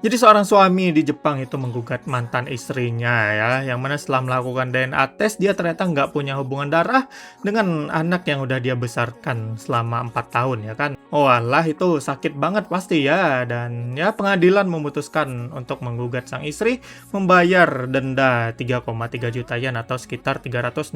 Jadi seorang suami di Jepang itu menggugat mantan istrinya ya, yang mana setelah melakukan DNA tes dia ternyata nggak punya hubungan darah dengan anak yang udah dia besarkan selama 4 tahun ya kan. Walah itu sakit banget pasti ya, dan ya pengadilan memutuskan untuk menggugat sang istri membayar denda 3,3 juta yen atau sekitar 360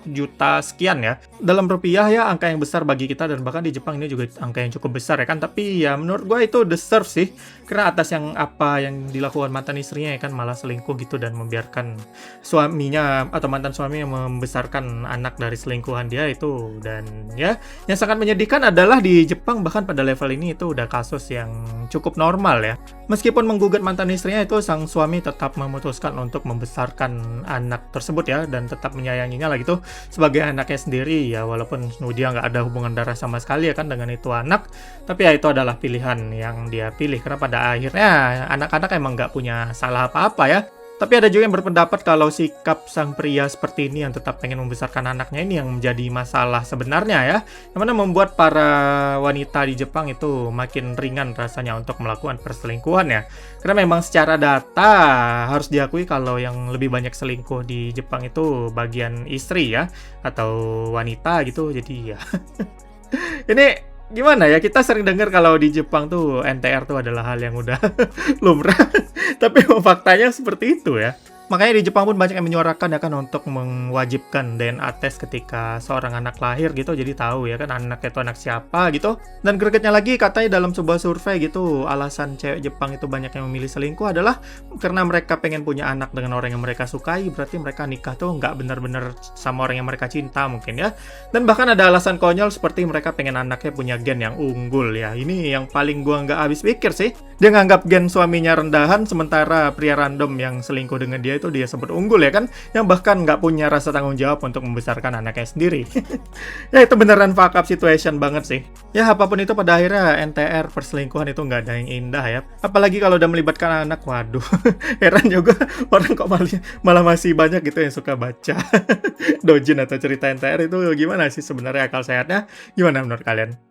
juta sekian ya. Dalam rupiah ya angka yang besar bagi kita, dan bahkan di Jepang ini juga angka yang cukup besar ya kan, tapi ya menurut gue itu deserve sih. Karena atas apa yang dilakukan mantan istrinya ya kan, malah selingkuh gitu dan membiarkan suaminya atau mantan suami yang membesarkan anak dari selingkuhan dia itu. Dan ya yang sangat menyedihkan adalah di Jepang bahkan pada level ini itu udah kasus yang cukup normal ya. Meskipun menggugat mantan istrinya itu, sang suami tetap memutuskan untuk membesarkan anak tersebut ya, dan tetap menyayanginya lah gitu sebagai anaknya sendiri ya, walaupun dia nggak ada hubungan darah sama sekali ya kan dengan itu anak. Tapi ya itu adalah pilihan yang dia pilih, karena pada akhirnya anak-anak emang nggak punya salah apa-apa ya. Tapi ada juga yang berpendapat kalau sikap sang pria seperti ini yang tetap pengen membesarkan anaknya ini yang menjadi masalah sebenarnya ya. Yang mana membuat para wanita di Jepang itu makin ringan rasanya untuk melakukan perselingkuhan ya. Karena memang secara data harus diakui kalau yang lebih banyak selingkuh di Jepang itu bagian istri ya, atau wanita gitu. Jadi ya ini gimana ya, kita sering dengar kalau di Jepang tuh NTR tuh adalah hal yang udah lumrah, tapi faktanya seperti itu ya. Makanya di Jepang pun banyak yang menyuarakan ya kan untuk mewajibkan DNA tes ketika seorang anak lahir gitu, jadi tahu ya kan anak itu anak siapa gitu. Dan gregetnya lagi katanya dalam sebuah survei gitu, alasan cewek Jepang itu banyak yang memilih selingkuh adalah karena mereka pengen punya anak dengan orang yang mereka sukai, berarti mereka nikah tuh nggak benar-benar sama orang yang mereka cinta mungkin ya. Dan bahkan ada alasan konyol seperti mereka pengen anaknya punya gen yang unggul ya. Ini yang paling gua nggak habis pikir sih. Dia nganggap gen suaminya rendahan, sementara pria random yang selingkuh dengan dia itu dia sebut unggul ya kan, yang bahkan nggak punya rasa tanggung jawab untuk membesarkan anaknya sendiri. Ya itu beneran fuck up situation banget sih. Ya apapun itu pada akhirnya NTR perselingkuhan itu nggak ada yang indah ya. Apalagi kalau udah melibatkan anak, waduh. Heran juga orang kok malah masih banyak gitu yang suka baca dojin atau cerita NTR itu. Gimana sih sebenarnya akal sehatnya? Gimana menurut kalian?